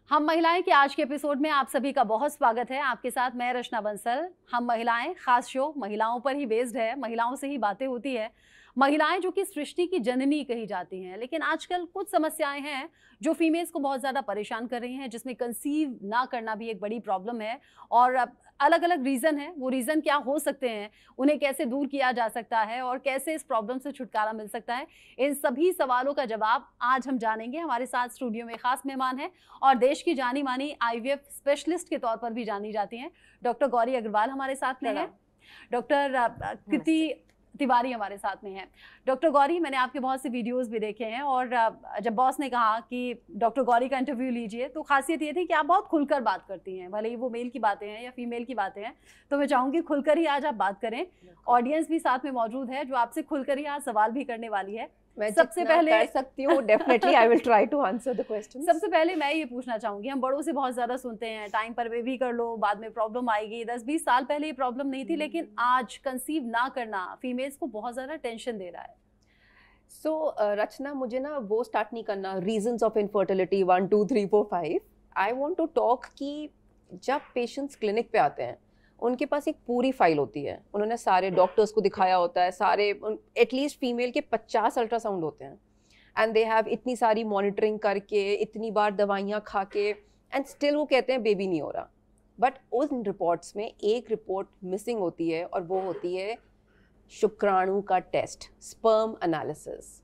हम महिलाएं के आज के एपिसोड में आप सभी का बहुत स्वागत है। आपके साथ मैं रचना बंसल। हम महिलाएं खास शो महिलाओं पर ही बेस्ड है, महिलाओं से ही बातें होती है। महिलाएं जो कि सृष्टि की जननी कही जाती हैं, लेकिन आजकल कुछ समस्याएं हैं जो फीमेल्स को बहुत ज़्यादा परेशान कर रही हैं, जिसमें कंसीव ना करना भी एक बड़ी प्रॉब्लम है। और अलग अलग रीज़न है, वो रीज़न क्या हो सकते हैं, उन्हें कैसे दूर किया जा सकता है और कैसे इस प्रॉब्लम से छुटकारा मिल सकता है, इन सभी सवालों का जवाब आज हम जानेंगे। हमारे साथ स्टूडियो में खास मेहमान हैं और देश की जानी मानी आईवीएफ स्पेशलिस्ट के तौर पर भी जानी जाती हैं। डॉक्टर गौरी अग्रवाल हमारे साथ में है। डॉक्टर कृति तिवारी हमारे साथ में है। डॉक्टर गौरी, मैंने आपके बहुत से वीडियोस भी देखे हैं और जब बॉस ने कहा कि डॉक्टर गौरी का इंटरव्यू लीजिए, तो खासियत ये थी कि आप बहुत खुलकर बात करती हैं, भले ही वो मेल की बातें हैं या फीमेल की बातें हैं। तो मैं चाहूँगी खुलकर ही आज आप बात करें। ऑडियंस भी साथ में मौजूद है जो आपसे खुलकर ही आज सवाल भी करने वाली है। मैं सबसे पहले कर सकती हूँ, definitely I will try to answer the question. सबसे पहले मैं ये पूछना चाहूंगी, हम बड़ों से बहुत ज्यादा सुनते हैं टाइम पर बेबी कर लो, बाद में प्रॉब्लम आएगी। 10-20 साल पहले ये प्रॉब्लम नहीं थी, लेकिन आज कंसीव ना करना फीमेल्स को बहुत ज्यादा टेंशन दे रहा है। सो रचना, मुझे ना वो स्टार्ट नहीं करना reasons of infertility 1 2 3 4 5। I want to talk कि जब पेशेंट्स क्लिनिक पे आते हैं उनके पास एक पूरी फाइल होती है, उन्होंने सारे डॉक्टर्स को दिखाया होता है, सारे एटलीस्ट फीमेल के 50 अल्ट्रासाउंड होते हैं एंड दे हैव इतनी सारी मॉनिटरिंग करके, इतनी बार दवाइयाँ खा के, एंड स्टिल वो कहते हैं बेबी नहीं हो रहा। बट उन रिपोर्ट्स में एक रिपोर्ट मिसिंग होती है और वो होती है शुक्राणु का टेस्ट, स्पर्म एनालिसिस।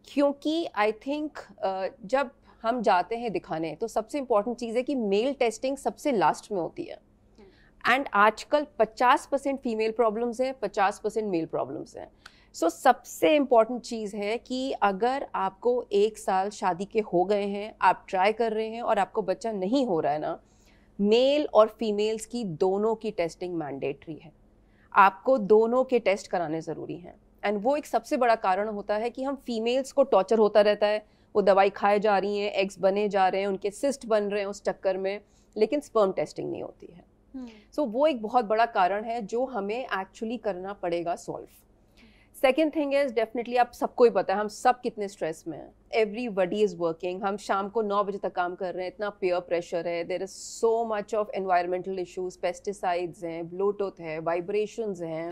क्योंकि आई थिंक जब हम जाते हैं दिखाने तो सबसे इम्पॉर्टेंट चीज़ है कि मेल टेस्टिंग सबसे लास्ट में होती है। एंड आजकल 50% फीमेल प्रॉब्लम्स हैं, 50% मेल प्रॉब्लम्स हैं। सो सबसे इम्पॉर्टेंट चीज़ है कि अगर आपको 1 साल शादी के हो गए हैं, आप ट्राई कर रहे हैं और आपको बच्चा नहीं हो रहा है ना, मेल और फीमेल्स की दोनों की टेस्टिंग मैंडेटरी है। आपको दोनों के टेस्ट कराने ज़रूरी हैं। एंड वो एक सबसे बड़ा कारण होता है कि हम फीमेल्स को टॉर्चर होता रहता है, वो दवाई खाए जा रही हैं, एग्स बने जा रहे हैं, उनके सिस्ट बन रहे हैं उस चक्कर में, लेकिन स्पर्म टेस्टिंग नहीं होती है। सो वो एक बहुत बड़ा कारण है जो हमें एक्चुअली करना पड़ेगा solve. Second thing is definitely आप सबको ही पता है हम सब कितने स्ट्रेस में हैं। एवरीबडी इज़ वर्किंग, हम शाम को 9 बजे तक काम कर रहे हैं, इतना पेयर प्रेशर है, there is so much of environmental issues, pesticides हैं, ब्लूटूथ है, वाइब्रेशंस हैं,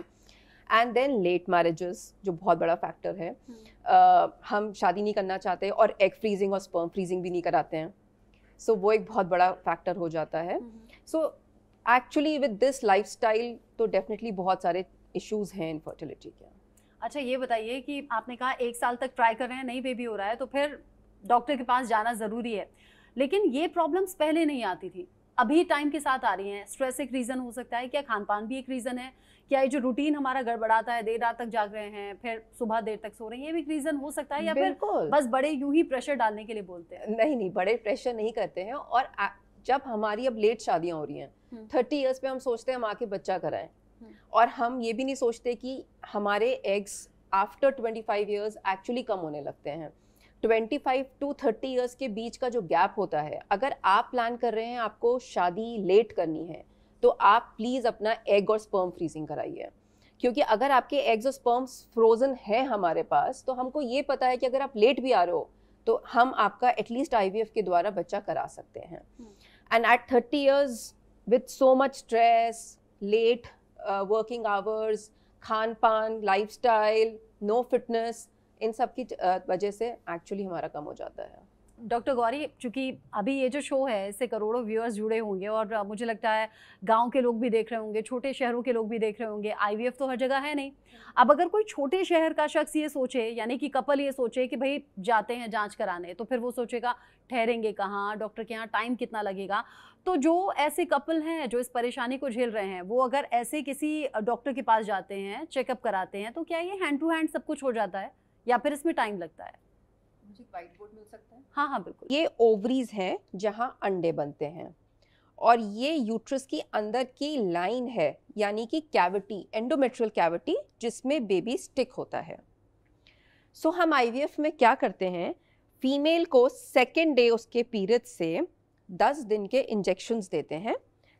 एंड देन लेट मैरिजेस जो बहुत बड़ा फैक्टर है। हम शादी नहीं करना चाहते और एग फ्रीजिंग और स्पर्म फ्रीजिंग भी नहीं कराते हैं, सो वो एक बहुत बड़ा फैक्टर हो जाता है। So actually with this lifestyle तो डेफिनेटली बहुत सारे इश्यूज हैं इनफर्टिलिटी के। अच्छा, ये बताइए कि आपने कहा 1 साल तक ट्राई कर रहे हैं, नहीं बेबी हो रहा है, तो फिर डॉक्टर के पास जाना ज़रूरी है। लेकिन ये प्रॉब्लम्स पहले नहीं आती थी, अभी टाइम के साथ आ रही हैं। स्ट्रेस एक रीज़न हो सकता है, क्या खान पान भी एक रीज़न है, क्या ये जो रूटीन हमारा गड़बड़ाता है, देर रात तक जाग रहे हैं फिर सुबह देर तक सो रहे हैं, ये भी एक रीज़न हो सकता है, या फिर बस बड़े यूं ही प्रेशर डालने के लिए बोलते हैं? नहीं, बड़े प्रेशर नहीं करते हैं। और जब हमारी अब लेट शादियाँ हो रही हैं, 30 ईयर्स पे हम सोचते हैं हम आके बच्चा कराएं, और हम ये भी नहीं सोचते कि हमारे एग्स आफ्टर 25 ईयर्स एक्चुअली कम होने लगते हैं। 25 to 30 ईयर्स के बीच का जो गैप होता है, अगर आप प्लान कर रहे हैं आपको शादी लेट करनी है, तो आप प्लीज़ अपना एग और स्पर्म फ्रीजिंग कराइए। क्योंकि अगर आपके एग्स और स्पर्म्स फ्रोजन है हमारे पास, तो हमको ये पता है कि अगर आप लेट भी आ रहे हो तो हम आपका एटलीस्ट आईवीएफ के द्वारा बच्चा करा सकते हैं। And at 30 years with so much stress, late working hours, खान पान, लाइफस्टाइल, नो फिटनेस, इन सब की वजह से एक्चुअली हमारा कम हो जाता है। डॉक्टर गौरी, चूंकि अभी ये जो शो है इससे करोड़ों व्यूअर्स जुड़े होंगे और मुझे लगता है गांव के लोग भी देख रहे होंगे, छोटे शहरों के लोग भी देख रहे होंगे। आईवीएफ तो हर जगह है नहीं। अब अगर कोई छोटे शहर का शख्स ये सोचे, यानी कि कपल ये सोचे कि भाई जाते हैं जांच कराने, तो फिर वो सोचेगा ठहरेंगे कहाँ, डॉक्टर के यहाँ टाइम कितना लगेगा। तो जो ऐसे कपल हैं जो इस परेशानी को झेल रहे हैं, वो अगर ऐसे किसी डॉक्टर के पास जाते हैं, चेकअप कराते हैं, तो क्या ये हैंड टू हैंड सब कुछ हो जाता है या फिर इसमें टाइम लगता है? मुझे व्हाइट बोर्ड मिल सकता है? हाँ बिल्कुल। ये ओवरीज हैं जहाँ अंडे बनते हैं, और ये यूट्रस की अंदर की लाइन है, यानी कि कैविटी, एंडोमेट्रियल कैविटी, जिसमें बेबी स्टिक होता है। सो हम आईवीएफ में क्या करते हैं, फीमेल को सेकेंड डे उसके पीरियड से 10 दिन के इंजेक्शंस देते हैं,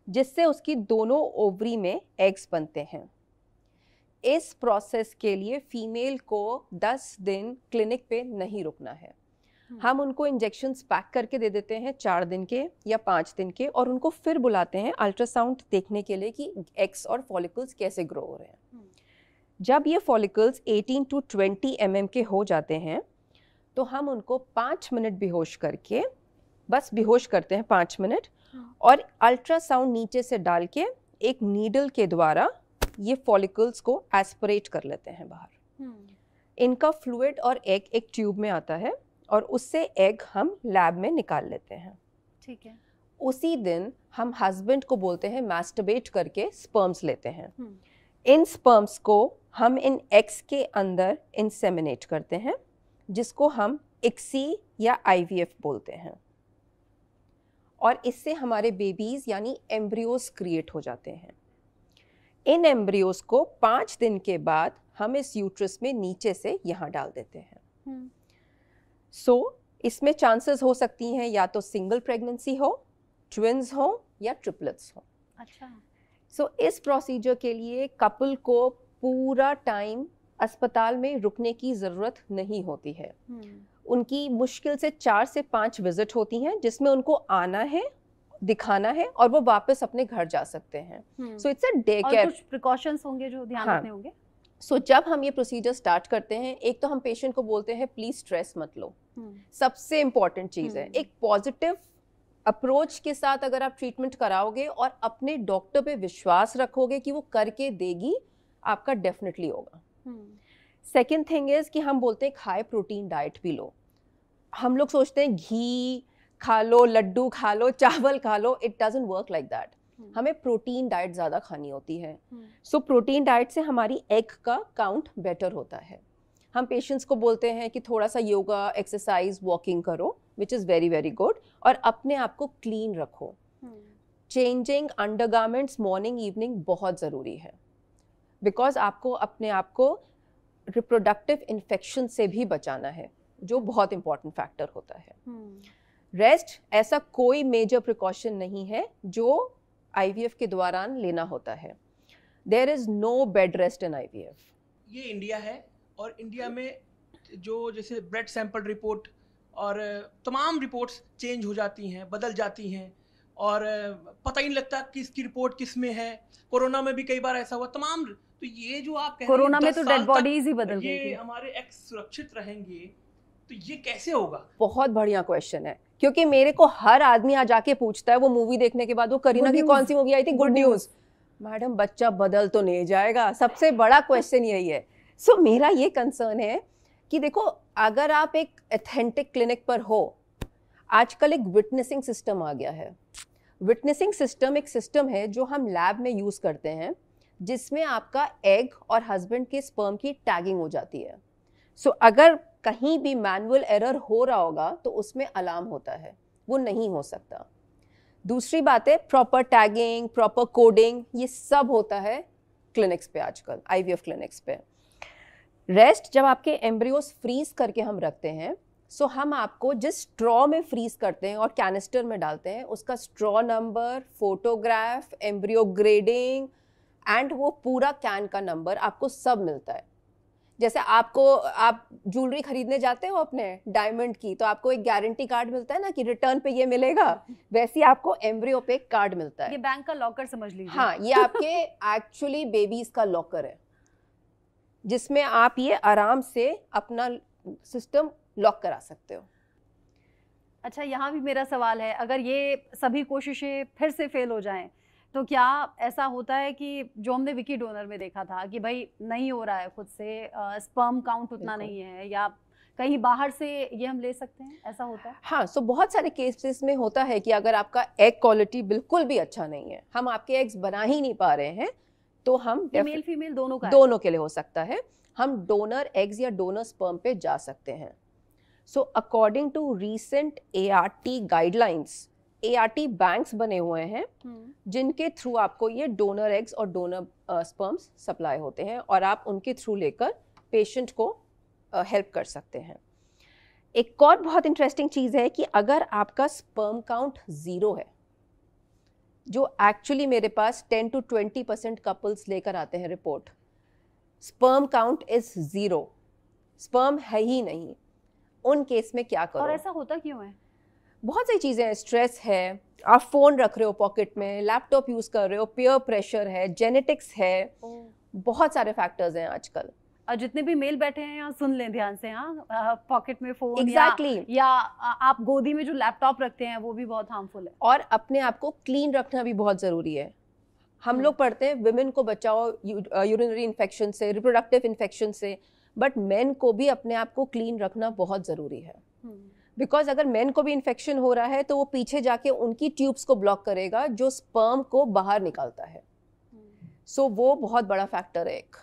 जिससे उसकी दोनों ओवरी में एग्स बनते हैं। इस प्रोसेस के लिए फीमेल को 10 दिन क्लिनिक पे नहीं रुकना है। हम उनको इंजेक्शंस पैक करके दे देते हैं 4 दिन के या 5 दिन के, और उनको फिर बुलाते हैं अल्ट्रासाउंड देखने के लिए कि एग्स और फॉलिकल्स कैसे ग्रो हो रहे हैं। जब ये फॉलिकल्स 18 to 20 mm के हो जाते हैं तो हम उनको 5 मिनट बेहोश करके, बस बेहोश करते हैं 5 मिनट, और अल्ट्रासाउंड नीचे से डाल के एक नीडल के द्वारा ये फॉलिकल्स को एस्पिरेट कर लेते हैं बाहर। इनका फ्लूइड और एग एक ट्यूब में आता है और उससे एग हम लैब में निकाल लेते हैं। ठीक है। उसी दिन हम हस्बैंड को बोलते हैं मैस्टरबेट करके स्पर्म्स लेते हैं। इन स्पर्म्स को हम इन एग्स के अंदर इंसेमिनेट करते हैं, जिसको हम इक्सी या आईवीएफ बोलते हैं, और इससे हमारे बेबीज यानी एम्ब्रियोज क्रिएट हो जाते हैं। इन एम्ब्रियोज को 5 दिन के बाद हम इस यूट्रस में नीचे से यहाँ डाल देते हैं। इसमें चांसेस हो सकती हैं या तो सिंगल प्रेगनेंसी हो, ट्विन्स हो या ट्रिपलेट्स हो। अच्छा। इस प्रोसीजर के लिए कपल को पूरा टाइम अस्पताल में रुकने की ज़रूरत नहीं होती है। उनकी मुश्किल से 4 से 5 विजिट होती हैं, जिसमें उनको आना है, दिखाना है, और वो वापस अपने घर जा सकते हैं। So it's a day care. कुछ प्रिकॉशंस होंगे जो ध्यान रखने होंगे। जब हम ये प्रोसीजर स्टार्ट करते हैं, एक तो हम पेशेंट को बोलते हैं प्लीज स्ट्रेस मत लो। सबसे इम्पॉर्टेंट चीज़ है, एक पॉजिटिव अप्रोच के साथ अगर आप ट्रीटमेंट कराओगे और अपने डॉक्टर पे विश्वास रखोगे कि वो करके देगी, आपका डेफिनेटली होगा। सेकेंड थिंग इज कि हम बोलते हैं हाई प्रोटीन डाइट भी लो। हम लोग सोचते हैं घी खा लो, लड्डू खा लो, चावल खा लो, it doesn't work like that. हमें प्रोटीन डाइट ज़्यादा खानी होती है। प्रोटीन डाइट से हमारी एग का काउंट बेटर होता है। हम पेशेंट्स को बोलते हैं कि थोड़ा सा योगा, एक्सरसाइज, वॉकिंग करो, which is very very good, और अपने आप को क्लीन रखो। चेंजिंग अंडरगारमेंट्स मॉर्निंग इवनिंग बहुत ज़रूरी है, बिकॉज आपको अपने आप को रिप्रोडक्टिव इन्फेक्शन से भी बचाना है, जो बहुत इंपॉर्टेंट फैक्टर होता है। रेस्ट ऐसा कोई मेजर प्रिकॉशन नहीं है जो आईवीएफ के दौरान लेना होता है। There is no bed rest in IVF. ये इंडिया है, और इंडिया में जो जैसे ब्लड सैंपल रिपोर्ट और तमाम रिपोर्ट्स चेंज हो जाती हैं, बदल जाती हैं, और पता ही नहीं लगता किसकी रिपोर्ट किस में है। कोरोना में भी कई बार ऐसा हुआ। तमाम तो ये जो आप कह रहे हैं, कोरोना में तो डेड बॉडीज ही बदल गई थी। ये हमारे एक्स सुरक्षित रहेंगे, तो ये कैसे होगा? बहुत बढ़िया क्वेश्चन है, क्योंकि मेरे को हर आदमी आ जाके पूछता है वो मूवी देखने के बाद, वो करीना की कौन सी मूवी आई थी, गुड न्यूज। मैडम बच्चा बदल तो नहीं जाएगा, सबसे बड़ा क्वेश्चन यही है। मेरा ये कंसर्न है कि देखो, अगर आप एक ऑथेंटिक क्लिनिक पर हो, आजकल एक विटनेसिंग सिस्टम आ गया है। विटनेसिंग सिस्टम एक सिस्टम है जो हम लैब में यूज करते हैं, जिसमें आपका एग और हस्बैंड के स्पर्म की टैगिंग हो जाती है। अगर कहीं भी मैनुअल एरर हो रहा होगा तो उसमें अलार्म होता है, वो नहीं हो सकता। दूसरी बात है प्रॉपर टैगिंग, प्रॉपर कोडिंग, ये सब होता है क्लिनिक्स पे आजकल, आईवीएफ क्लिनिक्स पे। रेस्ट जब आपके एम्ब्रियोस फ्रीज करके हम रखते हैं, हम आपको जिस स्ट्रॉ में फ्रीज करते हैं और कैनिस्टर में डालते हैं, उसका straw number, photograph, embryo grading and वो पूरा कैन का नंबर आपको सब मिलता है। जैसे आप ज्वेलरी खरीदने जाते हो अपने डायमंड की, तो आपको एक गारंटी कार्ड मिलता है ना कि रिटर्न पे ये मिलेगा, वैसे ही आपको एम्ब्रियो पे एक कार्ड मिलता है। ये बैंक का लॉकर समझ लीजिए। हाँ, ये आपके एक्चुअली बेबीज का लॉकर है, जिसमें आप ये आराम से अपना सिस्टम लॉक करा सकते हो। अच्छा, यहाँ भी मेरा सवाल है, अगर ये सभी कोशिशें फिर से फेल हो जाएं, तो क्या ऐसा होता है कि जो हमने विकी डोनर में देखा था कि भाई नहीं हो रहा है, खुद से स्पर्म काउंट उतना नहीं है, या कहीं बाहर से ये हम ले सकते हैं, ऐसा होता है? हाँ, बहुत सारे केसेस में होता है कि अगर आपका एग क्वालिटी बिल्कुल भी अच्छा नहीं है, हम आपके एग्स बना ही नहीं पा रहे हैं, तो हम मेल फीमेल दोनों के लिए हो सकता है, हम डोनर एग्स या डोनर स्पर्म पे जा सकते हैं। According to recent ART guidelines, ART banks बने हुए हैं जिनके थ्रू आपको ये डोनर एग्स और डोनर स्पर्म्स सप्लाई होते हैं, और आप उनके थ्रू लेकर पेशेंट को हेल्प कर सकते हैं। एक और बहुत इंटरेस्टिंग चीज़ है कि अगर आपका स्पर्म काउंट 0 है, जो एक्चुअली मेरे पास 10 to 20% कपल्स लेकर आते हैं report, sperm count is 0, sperm है ही नहीं, उन केस में क्या करो। और ऐसा होता क्यों है? बहुत सारी चीज़ें हैं, स्ट्रेस है, आप फ़ोन रख रहे हो पॉकेट में, लैपटॉप यूज़ कर रहे हो, पीयर प्रेशर है, जेनेटिक्स है, बहुत सारे फैक्टर्स हैं आजकल। और जितने भी मेल बैठे हैं यहाँ सुन लें ध्यान से, हाँ, पॉकेट में फोन Exactly. या आप गोदी में जो लैपटॉप रखते हैं वो भी बहुत हार्मफुल है। और अपने आप को क्लीन रखना भी बहुत ज़रूरी है। हम लोग पढ़ते हैं विमेन को बचाओ यूरिनरी इन्फेक्शन से, रिप्रोडक्टिव इन्फेक्शन से, बट मेन को भी अपने आप को क्लीन रखना बहुत ज़रूरी है। बिकॉज अगर मेन को भी इन्फेक्शन हो रहा है तो वो पीछे जाके उनकी ट्यूब्स को ब्लॉक करेगा जो स्पर्म को बाहर निकालता है। सो वो बहुत बड़ा फैक्टर है एक।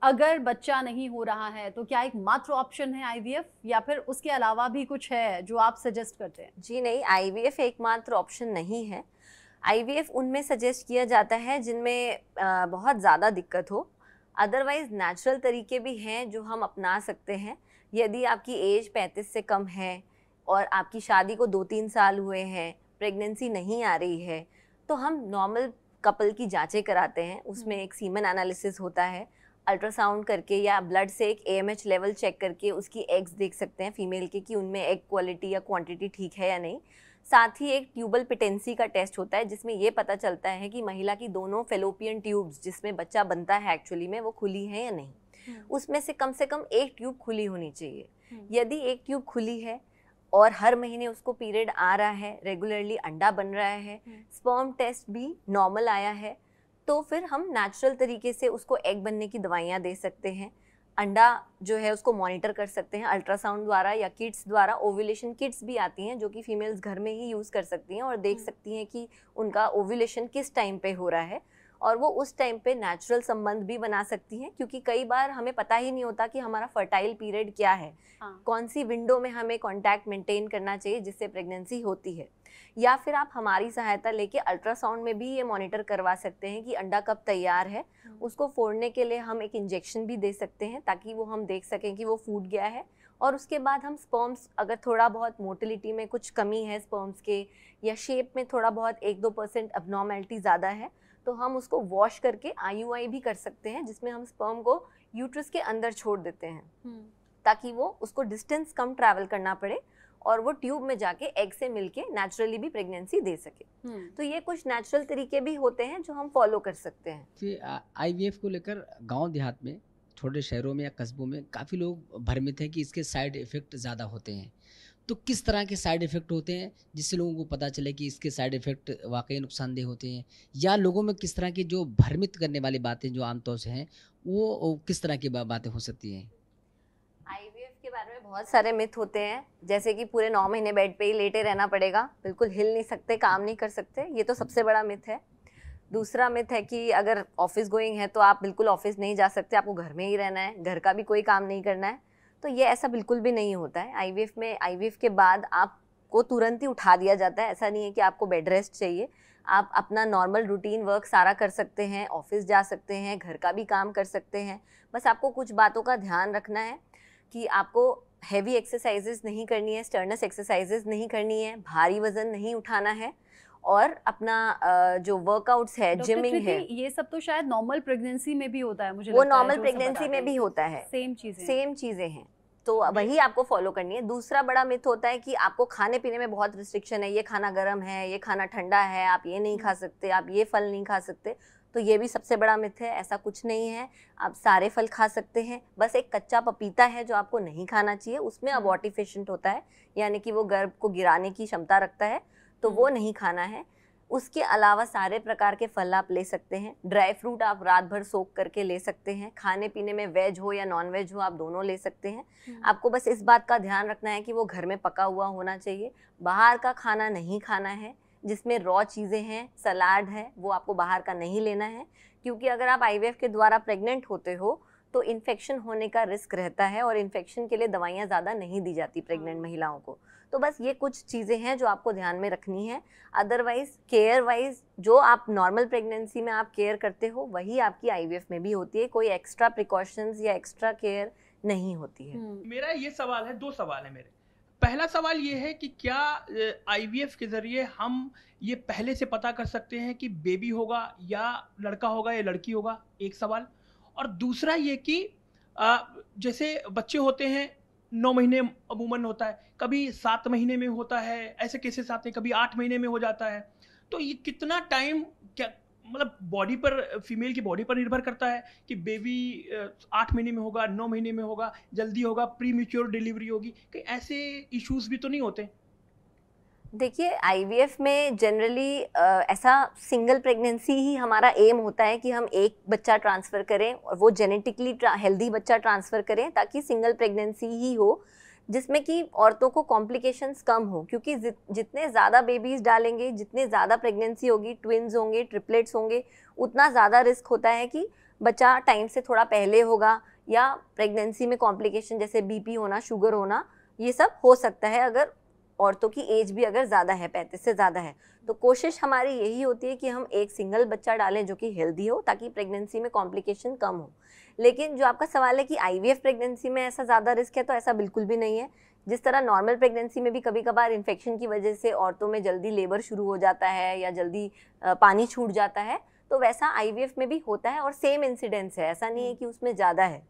अगर बच्चा नहीं हो रहा है तो क्या एक मात्र ऑप्शन है आईवीएफ, या फिर उसके अलावा भी कुछ है जो आप सजेस्ट करते हैं? जी नहीं, आईवीएफ एकमात्र ऑप्शन नहीं है। आईवीएफ उनमें सजेस्ट किया जाता है जिनमें बहुत ज़्यादा दिक्कत हो। अदरवाइज नेचुरल तरीके भी हैं जो हम अपना सकते हैं। यदि आपकी एज 35 से कम है और आपकी शादी को 2-3 साल हुए हैं, प्रेगनेंसी नहीं आ रही है, तो हम नॉर्मल कपल की जांचें कराते हैं। उसमें एक सीमन एनालिसिस होता है, अल्ट्रासाउंड करके या ब्लड से एक AMH लेवल चेक करके उसकी एग्स देख सकते हैं फीमेल के कि उनमें एग क्वालिटी या क्वांटिटी ठीक है या नहीं। साथ ही एक ट्यूबल पिटेंसी का टेस्ट होता है जिसमें ये पता चलता है कि महिला की दोनों फेलोपियन ट्यूब्स जिसमें बच्चा बनता है एक्चुअली में वो खुली है या नहीं। उसमें से कम एक ट्यूब खुली होनी चाहिए। यदि एक ट्यूब खुली है और हर महीने उसको पीरियड आ रहा है, रेगुलरली अंडा बन रहा है, स्पर्म टेस्ट भी नॉर्मल आया है, तो फिर हम नेचुरल तरीके से उसको एग बनने की दवाइयाँ दे सकते हैं। अंडा जो है उसको मॉनिटर कर सकते हैं अल्ट्रासाउंड द्वारा या किट्स द्वारा। ओव्यूलेशन किट्स भी आती हैं जो कि फीमेल्स घर में ही यूज़ कर सकती हैं और देख सकती हैं कि उनका ओव्यूलेशन किस टाइम पे हो रहा है, और वो उस टाइम पे नेचुरल संबंध भी बना सकती हैं। क्योंकि कई बार हमें पता ही नहीं होता कि हमारा फर्टाइल पीरियड क्या है, कौन सी विंडो में हमें कांटेक्ट मेंटेन करना चाहिए जिससे प्रेगनेंसी होती है। या फिर आप हमारी सहायता लेके अल्ट्रासाउंड में भी ये मॉनिटर करवा सकते हैं कि अंडा कब तैयार है। उसको फोड़ने के लिए हम एक इंजेक्शन भी दे सकते हैं ताकि वो हम देख सकें कि वो फूट गया है। और उसके बाद हम स्पर्म्स, अगर थोड़ा बहुत मोटिलिटी में कुछ कमी है स्पर्म्स के या शेप में थोड़ा बहुत 1-2% अबनॉर्मैलिटी ज़्यादा है, तो हम उसको वॉश करके IUI भी कर सकते हैं जिसमें हम स्पर्म को यूट्रस के अंदर छोड़ देते हैं ताकि वो उसको डिस्टेंस कम ट्रैवल करना पड़े और वो ट्यूब में जाके एग से मिलके नेचुरली भी प्रेगनेंसी दे सके। तो ये कुछ नेचुरल तरीके भी होते हैं जो हम फॉलो कर सकते हैं। फिर IVF को लेकर गांव देहात में, छोटे शहरों में या कस्बों में काफ़ी लोग भ्रमित हैं कि इसके साइड इफ़ेक्ट ज़्यादा होते हैं। तो किस तरह के साइड इफ़ेक्ट होते हैं जिससे लोगों को पता चले कि इसके साइड इफ़ेक्ट वाकई नुकसानदेह होते हैं, या लोगों में किस तरह की जो भ्रमित करने वाली बातें जो आमतौर से हैं वो किस तरह की बातें हो सकती हैं? IVF के बारे में बहुत सारे मिथ होते हैं, जैसे कि पूरे 9 महीने बेड पे ही लेटे रहना पड़ेगा, बिल्कुल हिल नहीं सकते, काम नहीं कर सकते। ये तो सबसे बड़ा मिथ है। दूसरा मिथ है कि अगर ऑफिस गोइंग है तो आप बिल्कुल ऑफिस नहीं जा सकते, आपको घर में ही रहना है, घर का भी कोई काम नहीं करना है। तो ये ऐसा बिल्कुल भी नहीं होता है। IVF के बाद आपको तुरंत ही उठा दिया जाता है। ऐसा नहीं है कि आपको बेड रेस्ट चाहिए। आप अपना नॉर्मल रूटीन वर्क सारा कर सकते हैं, ऑफिस जा सकते हैं, घर का भी काम कर सकते हैं। बस आपको कुछ बातों का ध्यान रखना है कि आपको हैवी एक्सरसाइजेस नहीं करनी है, स्टर्नस एक्सरसाइजेस नहीं करनी है, भारी वजन नहीं उठाना है, और अपना जो वर्कआउट्स है, जिमिंग है, ये सब तो शायद नॉर्मल प्रेगनेंसी में भी होता है, मुझे वो लगता है, नॉर्मल जो सब प्रेगनेंसी बताते में हैं। भी होता है। सेम चीजें हैं, तो वही आपको फॉलो करनी है। दूसरा बड़ा मिथ होता है कि आपको खाने पीने में बहुत रिस्ट्रिक्शन है, ये खाना गर्म है, ये खाना ठंडा है, आप ये नहीं खा सकते, आप ये फल नहीं खा सकते। तो ये भी सबसे बड़ा मिथ है, ऐसा कुछ नहीं है। आप सारे फल खा सकते हैं, बस एक कच्चा पपीता है जो आपको नहीं खाना चाहिए, उसमें अबॉर्टिफिशिएंट होता है, यानी कि वो गर्भ को गिराने की क्षमता रखता है, तो वो नहीं खाना है। उसके अलावा सारे प्रकार के फल आप ले सकते हैं। ड्राई फ्रूट आप रात भर सोक करके ले सकते हैं। खाने पीने में वेज हो या नॉन वेज हो, आप दोनों ले सकते हैं। आपको बस इस बात का ध्यान रखना है कि वो घर में पका हुआ होना चाहिए। बाहर का खाना नहीं खाना है, जिसमें रॉ चीज़ें हैं, सलाद है, वो आपको बाहर का नहीं लेना है। क्योंकि अगर आप IVF के द्वारा प्रेग्नेंट होते हो तो इन्फेक्शन होने का रिस्क रहता है, और इन्फेक्शन के लिए दवाइयाँ ज़्यादा नहीं दी जाती प्रेग्नेंट महिलाओं को। तो बस ये कुछ चीज़ें हैं जो आपको ध्यान में रखनी है। अदरवाइज केयर वाइज जो आप नॉर्मल प्रेगनेंसी में आप केयर करते हो वही आपकी IVF में भी होती है। कोई एक्स्ट्रा प्रिकॉशंस या एक्स्ट्रा केयर नहीं होती है। मेरा ये सवाल है, 2 सवाल है मेरे। पहला सवाल ये है कि क्या IVF के जरिए हम ये पहले से पता कर सकते हैं कि बेबी होगा या लड़का होगा या लड़की होगा, एक सवाल। और दूसरा ये कि जैसे बच्चे होते हैं 9 महीने अमूमन होता है, कभी 7 महीने में होता है, ऐसे केसेस आते हैं, कभी 8 महीने में हो जाता है। तो ये कितना टाइम, क्या मतलब बॉडी पर, फीमेल की बॉडी पर निर्भर करता है कि बेबी 8 महीने में होगा, 9 महीने में होगा, जल्दी होगा, प्री मैच्योर डिलीवरी होगी, कहीं ऐसे इश्यूज भी तो नहीं होते? देखिए आईवीएफ में जनरली ऐसा सिंगल प्रेगनेंसी ही हमारा एम होता है कि हम एक बच्चा ट्रांसफ़र करें और वो जेनेटिकली हेल्दी बच्चा ट्रांसफ़र करें, ताकि सिंगल प्रेगनेंसी ही हो जिसमें कि औरतों को कॉम्प्लिकेशंस कम हो, क्योंकि जितने ज़्यादा बेबीज़ डालेंगे, जितने ज़्यादा प्रेगनेंसी होगी, ट्विन्स होंगे, ट्रिपलेट्स होंगे, उतना ज़्यादा रिस्क होता है कि बच्चा टाइम से थोड़ा पहले होगा या प्रेगनेंसी में कॉम्प्लिकेशन जैसे बीपी होना, शुगर होना, ये सब हो सकता है अगर औरतों की एज भी अगर ज़्यादा है, 35 से ज़्यादा है। तो कोशिश हमारी यही होती है कि हम एक सिंगल बच्चा डालें जो कि हेल्दी हो, ताकि प्रेगनेंसी में कॉम्प्लिकेशन कम हो। लेकिन जो आपका सवाल है कि आईवीएफ प्रेगनेंसी में ऐसा ज़्यादा रिस्क है, तो ऐसा बिल्कुल भी नहीं है। जिस तरह नॉर्मल प्रेगनेंसी में भी कभी कभार इन्फेक्शन की वजह से औरतों में जल्दी लेबर शुरू हो जाता है या जल्दी पानी छूट जाता है, तो वैसा आईवीएफ में भी होता है और सेम इंसिडेंस है, ऐसा नहीं है कि उसमें ज़्यादा है।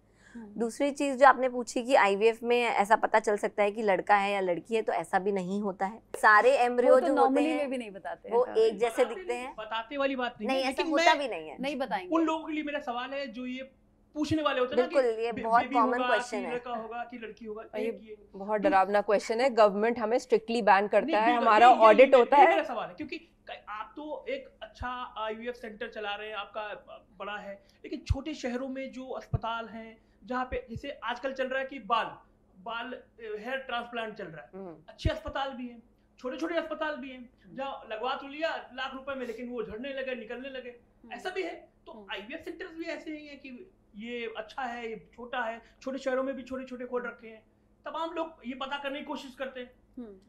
दूसरी चीज़ जो आपने पूछी कि आईवीएफ में ऐसा पता चल सकता है कि लड़का है या लड़की है, तो ऐसा भी नहीं होता है। सारे एम्ब्रियो जो होते हैं में भी नहीं बताते वो हैं। एक जैसे दिखते हैं, बताते वाली बात नहीं नहीं है, ऐसा लेकिन होता मैं भी नहीं है। नहीं बताएंगे। उन लोगों के लिए मेरा सवाल है जो ये पूछने वाले होते हैं ना, बिल्कुल, ये बहुत बेबी कॉमन होगा, क्वेश्चन कि है। लड़का होगा कि लड़की होगा, ये एक ये बहुत डरावना क्वेश्चन है। गवर्नमेंट हमें स्ट्रिक्टली बैन करता नहीं, है, बिल्कुल, हमारा यही ऑडिट होता यही है। मेरा सवाल है, क्योंकि आप तो एक अच्छा आईवीएफ सेंटर चला रहे हैं, आपका बड़ा है, लेकिन छोटे शहरों में जो अस्पताल हैं जहाँ पे जैसे आजकल चल रहा है कि बाल हेयर ट्रांसप्लांट चल रहा है, अच्छे अस्पताल भी हैं, छोटे छोटे अस्पताल भी हैं जहाँ लगवा तो लिया लाख रुपए में, लेकिन वो झड़ने लगे, निकलने लगे, ऐसा भी है। तो आईवीएफ सेंटर्स भी ऐसे ही हैं कि ये अच्छा है, ये छोटा है, छोटे शहरों में भी छोटे छोटे खोल रखे हैं, तमाम लोग ये पता करने की कोशिश करते हैं।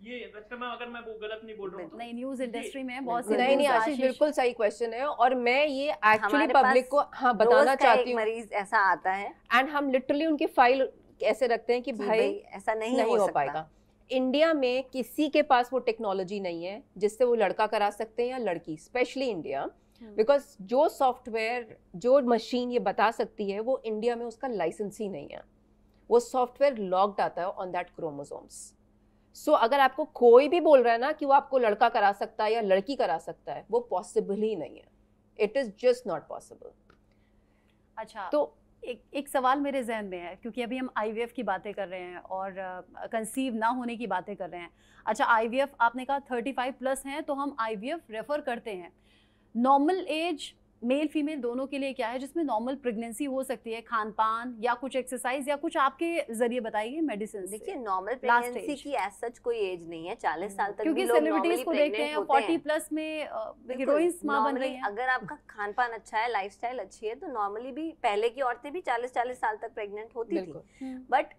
ये वैसे मैं अगर मैं वो गलत नहीं बोल रहा हूँ तो नहीं, न्यूज़ इंडस्ट्री में बहुत नहीं नहीं आशीष, बिल्कुल सही क्वेश्चन है, और मैं ये एक्चुअली हमारे पब्लिक को पास हाँ रोज बताना का चाहती एक हूँ। मरीज ऐसा आता है एंड हम लिटरली उनकी फाइल ऐसे रखते हैं कि कि भाई ऐसा नहीं हो सकता। पाएगा। इंडिया में किसी के पास वो टेक्नोलॉजी नहीं है जिससे वो लड़का करा सकते हैं या लड़की, स्पेशली इंडिया, बिकॉज जो सॉफ्टवेयर, जो मशीन ये बता सकती है, वो इंडिया में उसका लाइसेंस ही नहीं है। वो सॉफ्टवेयर लॉक्ड आता है ऑन दैट क्रोमोसोम्स। सो अगर आपको कोई भी बोल रहा है ना कि वो आपको लड़का करा सकता है या लड़की करा सकता है, वो पॉसिबल ही नहीं है। It is just not possible. अच्छा, तो एक सवाल मेरे जहन में है, क्योंकि अभी हम आईवीएफ की बातें कर रहे हैं और कंसीव ना होने की बातें कर रहे हैं। अच्छा, आईवीएफ आपने कहा 35 प्लस हैं, तो हम आईवीएफ रेफर करते हैं। नॉर्मल एज मेल फीमेल दोनों के लिए क्या है जिसमें नॉर्मल प्रेगनेंसी हो सकती है? खान पान या कुछ एक्सरसाइज या कुछ आपके जरिए बताइए मेडिसिन? देखिए नॉर्मल प्रेगनेंसी की एज सच कोई एज नहीं है, 40 साल तक क्योंकि भी लोग सेलिब्रिटीज नॉर्मली को देखते प्रेग्नेंट हैं होते 40 हैं। प्लस में बिल्कुल, हीरोइंस मां बन रही normally हैं। अगर आपका खान पान अच्छा है, लाइफस्टाइल अच्छी है, तो नॉर्मली भी पहले की औरतें भी 40-40 साल तक प्रेग्नेंट होती थी। बट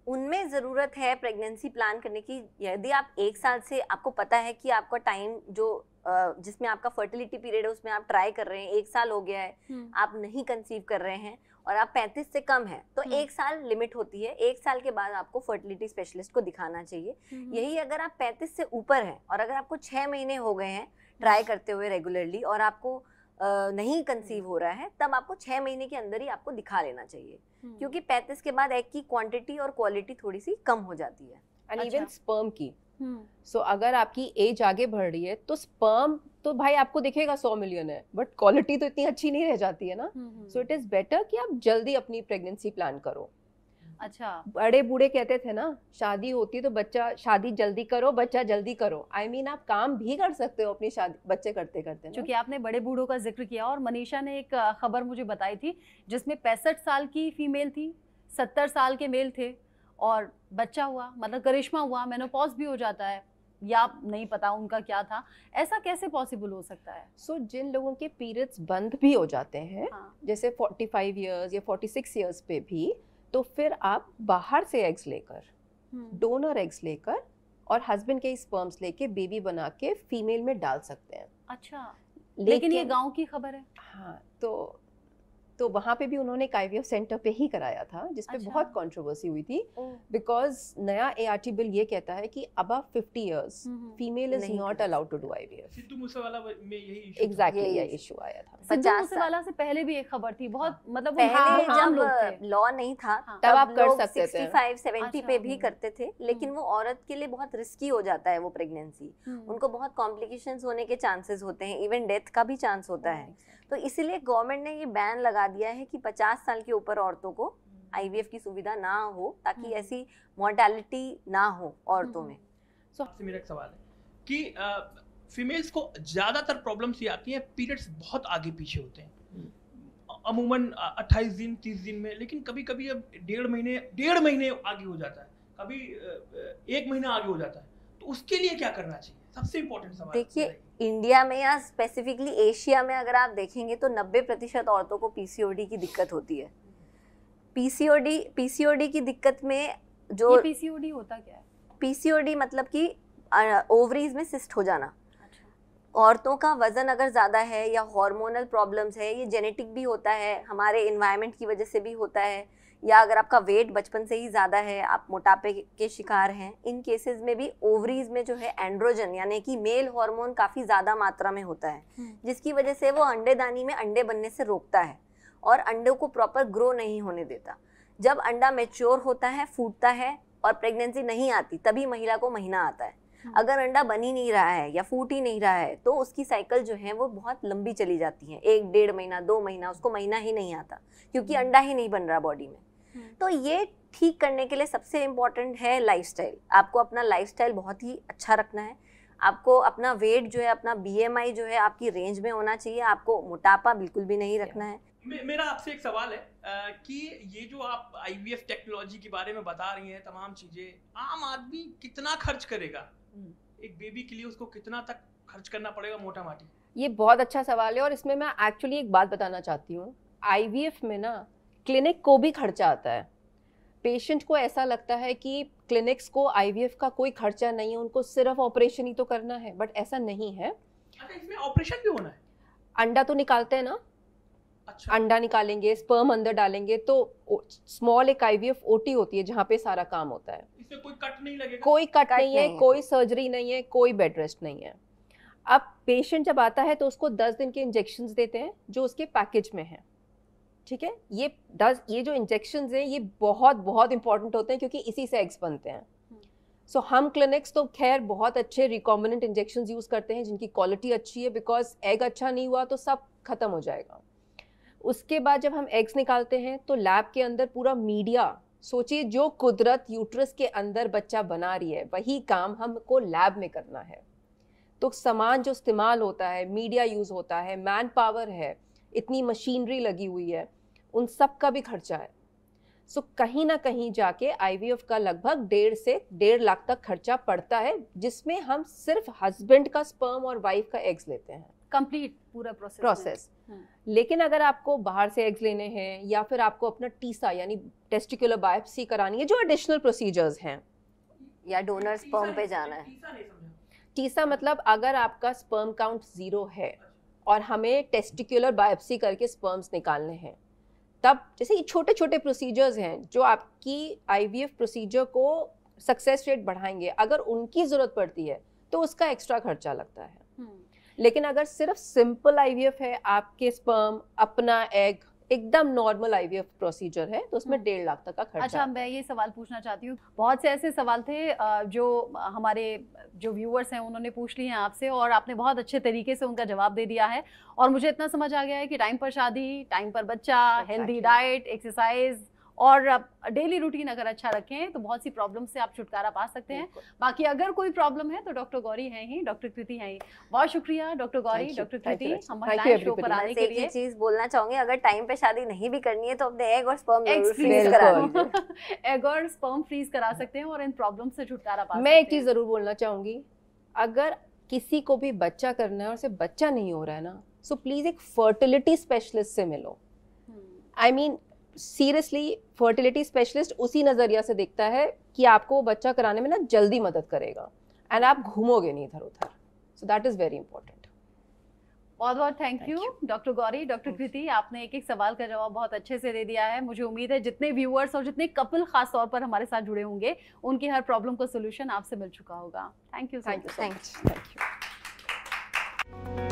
उनमें ज़रूरत है प्रेगनेंसी प्लान करने की। यदि आप 1 साल से आपको पता है कि आपका टाइम जो जिसमें आपका फर्टिलिटी पीरियड है उसमें आप ट्राई कर रहे हैं, 1 साल हो गया है, आप नहीं कंसीव कर रहे हैं और आप 35 से कम है, तो 1 साल लिमिट होती है। 1 साल के बाद आपको फर्टिलिटी स्पेशलिस्ट को दिखाना चाहिए। यही अगर आप 35 से ऊपर हैं और अगर आपको 6 महीने हो गए हैं ट्राई करते हुए रेगुलरली और आपको नहीं कंसीव हो रहा है, तब आपको 6 महीने के अंदर ही आपको दिखा लेना चाहिए, क्योंकि 35 के बाद एग की क्वांटिटी और क्वालिटी थोड़ी सी कम हो जाती है। एंड इवन स्पर्म की। सो अगर आपकी एज आगे बढ़ रही है तो स्पर्म तो भाई आपको दिखेगा 100 मिलियन है, बट क्वालिटी तो इतनी अच्छी नहीं रह जाती है ना। सो इट इज बेटर कि आप जल्दी अपनी प्रेगनेंसी प्लान करो। अच्छा, बड़े बूढ़े कहते थे ना, शादी होती तो शादी जल्दी करो, बच्चा जल्दी करो। I mean, आप काम भी कर सकते हो अपनी शादी बच्चे करते करते ना। क्योंकि आपने बड़े बूढ़ों का जिक्र किया और मनीषा ने एक खबर मुझे बताई थी जिसमें 65 साल की फीमेल थी, 70 साल के मेल थे और बच्चा हुआ, मतलब करिश्मा हुआ, मेनोपॉज भी हो जाता है या नहीं पता उनका क्या था। ऐसा कैसे पॉसिबल हो सकता है? सो जिन लोगों के पीरियड्स बंद भी हो जाते हैं, जैसे 45 इयर्स या 46 इयर्स पे भी, तो फिर आप बाहर से एग्स लेकर, डोनर एग्स लेकर और हस्बैंड के स्पर्म्स लेके बेबी बना के फीमेल में डाल सकते हैं। अच्छा, लेकिन ये गांव की खबर है। हाँ, तो तो वहाँ पे भी उन्होंने एक IVF सेंटर पे ही कराया था, जिसपे अच्छा। बहुत कंट्रोवर्सी हुई थी, ओह, बिकॉज नया ART बिल ये कहता है कि अबव 50 इयर्स फीमेल इज नहीं नॉट कर allowed to do IVF। Sidhu Moosewala में यही issue था। एग्जैक्टली यही ये issue। इशू आया था। सिद्धू 50 मूसेवाला से पहले भी एक खबर थी, बहुत मतलब वो पहले आम लोग थे। जब लॉ नहीं था हाँ। तब आप कर लोग सकते थे। 65 70 अच्छा, पे भी करते थे, लेकिन वो औरत के लिए बहुत रिस्की हो जाता है वो प्रेगनेंसी। उनको बहुत कॉम्प्लिकेशंस होने के चांसेस होते हैं, इवन डेथ का भी चांस होता है। तो इसीलिए गवर्नमेंट ने ये बैन लगा दिया है कि 50 साल के ऊपर औरतों को IVF की सुविधा ना हो, ताकि ऐसी मॉर्टेलिटी ना हो औरतों में। आपसे मेरा एक सवाल है कि फीमेल्स को ज्यादातर प्रॉब्लम्स ये आती हैं, पीरियड्स बहुत आगे पीछे होते हैं, अमूमन 28 दिन 30 दिन में, लेकिन कभी कभी अब डेढ़ महीने आगे हो जाता है, कभी 1 महीना आगे हो जाता है, तो उसके लिए क्या करना चाहिए? सबसे इम्पोर्टेंट सवाल। देखिए, इंडिया में या स्पेसिफिकली एशिया में अगर आप देखेंगे तो 90% औरतों को PCOD की दिक्कत होती है। PCOD की दिक्कत में जो ये PCOD होता क्या है? PCOD मतलब कि ओवरीज में सिस्ट हो जाना। अच्छा। औरतों का वजन अगर ज़्यादा है या हार्मोनल प्रॉब्लम्स है, ये जेनेटिक भी होता है, हमारे इन्वायरमेंट की वजह से भी होता है, या अगर आपका वेट बचपन से ही ज़्यादा है, आप मोटापे के शिकार हैं, इन केसेस में भी ओवरीज में जो है एंड्रोजन यानी कि मेल हार्मोन काफ़ी ज़्यादा मात्रा में होता है, जिसकी वजह से वो अंडेदानी में अंडे बनने से रोकता है और अंडों को प्रॉपर ग्रो नहीं होने देता। जब अंडा मैच्योर होता है, फूटता है और प्रेगनेंसी नहीं आती, तभी महिला को महीना आता है। अगर अंडा बन ही नहीं रहा है या फूट ही नहीं रहा है तो उसकी साइकिल जो है वो बहुत लंबी चली जाती है, 1-1.5 महीना 2 महीना, उसको महीना ही नहीं आता क्योंकि अंडा ही नहीं बन रहा बॉडी में। तो ये ठीक करने के लिए सबसे इम्पोर्टेंट है लाइफस्टाइल। आपको अपना लाइफस्टाइल बहुत ही अच्छा रखना है, आपको अपना वेट जो है, अपना BMI जो है आपकी रेंज में होना चाहिए, आपको मोटापा बिल्कुल भी नहीं रखना है। मेरा आपसे एक सवाल है कि ये जो आप IVF टेक्नोलॉजी के बारे में बता रही हैं, तमाम चीजें, आम आदमी कितना खर्च करेगा एक बेबी के लिए? उसको कितना तक खर्च करना पड़ेगा मोटा माटी? ये बहुत अच्छा सवाल है और इसमें मैं एक्चुअली एक बात बताना चाहती हूँ। IVF में ना क्लिनिक को भी खर्चा आता है। पेशेंट को ऐसा लगता है कि क्लिनिक्स को IVF का कोई खर्चा नहीं है, उनको सिर्फ ऑपरेशन ही तो करना है, बट ऐसा नहीं है। अच्छा, इसमें ऑपरेशन भी होना है? अंडा तो निकालते हैं ना, अच्छा। अंडा निकालेंगे, स्पर्म अंदर डालेंगे, तो स्मॉल एक IVF OT होती है जहाँ पे सारा काम होता है। इसमें कोई कट नहीं लगेगा? कोई कट नहीं है, नहीं है। कोई सर्जरी नहीं है, कोई बेड रेस्ट नहीं है। अब पेशेंट जब आता है तो उसको 10 दिन के इंजेक्शंस देते हैं जो उसके पैकेज में है, ठीक है। ये जो इंजेक्शंस हैं ये बहुत बहुत इंपॉर्टेंट होते हैं क्योंकि इसी से एग्स बनते हैं। सो हम क्लिनिक्स तो खैर बहुत अच्छे रिकॉम्बिनेंट इंजेक्शंस यूज़ करते हैं जिनकी क्वालिटी अच्छी है, बिकॉज एग अच्छा नहीं हुआ तो सब खत्म हो जाएगा। उसके बाद जब हम एग्स निकालते हैं तो लैब के अंदर पूरा मीडिया, सोचिए जो कुदरत यूट्रस के अंदर बच्चा बना रही है वही काम हमको लैब में करना है। तो सामान जो इस्तेमाल होता है, मीडिया यूज़ होता है, मैन पावर है, इतनी मशीनरी लगी हुई है, उन सब का भी खर्चा है। सो कहीं ना कहीं जाके IVF का लगभग 1.5 से 1.5 लाख तक खर्चा पड़ता है, जिसमें हम सिर्फ हस्बैंड का स्पर्म और वाइफ का एग्स लेते हैं, कंप्लीट पूरा प्रोसेस। लेकिन अगर आपको बाहर से एग्स लेने हैं या फिर आपको अपना टीसा यानी टेस्टिकुलर बायोप्सी करानी है, जो एडिशनल प्रोसीजर्स हैं, या डोनर स्पर्म पे जाना है। तीसरा नहीं समझा। टीसा मतलब अगर आपका स्पर्म काउंट 0 है और हमें टेस्टिकुलर बायोप्सी करके स्पर्म्स निकालने हैं, तब जैसे ये छोटे छोटे प्रोसीजर्स हैं जो आपकी IVF प्रोसीजर को सक्सेस रेट बढ़ाएंगे, अगर उनकी ज़रूरत पड़ती है तो उसका एक्स्ट्रा खर्चा लगता है। लेकिन अगर सिर्फ सिंपल IVF है, आपके स्पर्म अपना एग, एकदम नॉर्मल IVF प्रोसीजर है, तो उसमें 1.5 लाख तक का खर्चा। अच्छा, मैं ये सवाल पूछना चाहती हूँ, बहुत से ऐसे सवाल थे जो हमारे जो व्यूअर्स हैं उन्होंने पूछ लिए हैं आपसे और आपने बहुत अच्छे तरीके से उनका जवाब दे दिया है। और मुझे इतना समझ आ गया है कि टाइम पर शादी, टाइम पर बच्चा, हेल्दी डाइट, एक्सरसाइज और डेली रूटीन अगर अच्छा रखें तो बहुत सी प्रॉब्लम से आप छुटकारा पा सकते हैं। बाकी अगर कोई प्रॉब्लम है तो डॉक्टर गौरी हैं ही, डॉक्टर कृति हैं ही। बहुत शुक्रिया डॉक्टर गौरी, डॉक्टर कृति, हम महिलाएं शो पर आने के लिए। एक चीज बोलना चाहूंगी, अगर टाइम पे शादी नहीं भी करनी है तो अपने एग और स्पर्म फ्रीज करा एग और स्पर्म फ्रीज करा सकते हैं और इन प्रॉब्लम से छुटकारा पा सकते हैं। मैं एक चीज जरूर बोलना चाहूंगी, अगर किसी को भी बच्चा करना है और उसे बच्चा नहीं हो रहा है ना, सो प्लीज एक फर्टिलिटी स्पेशलिस्ट से मिलो। I mean seriously, fertility specialist उसी नज़रिया से देखता है कि आपको वो बच्चा कराने में ना जल्दी मदद करेगा एंड आप घूमोगे नहीं इधर उधर। So that is very important. बहुत बहुत thank Thank you doctor Gauri, doctor Kriti, आपने एक एक सवाल का जवाब बहुत अच्छे से दे दिया है। मुझे उम्मीद है जितने व्यूअर्स और जितने कपल खास तौर पर हमारे साथ जुड़े होंगे उनकी हर प्रॉब्लम का सोल्यूशन आपसे मिल चुका होगा। Thank you so thank you much. So much. Thank you.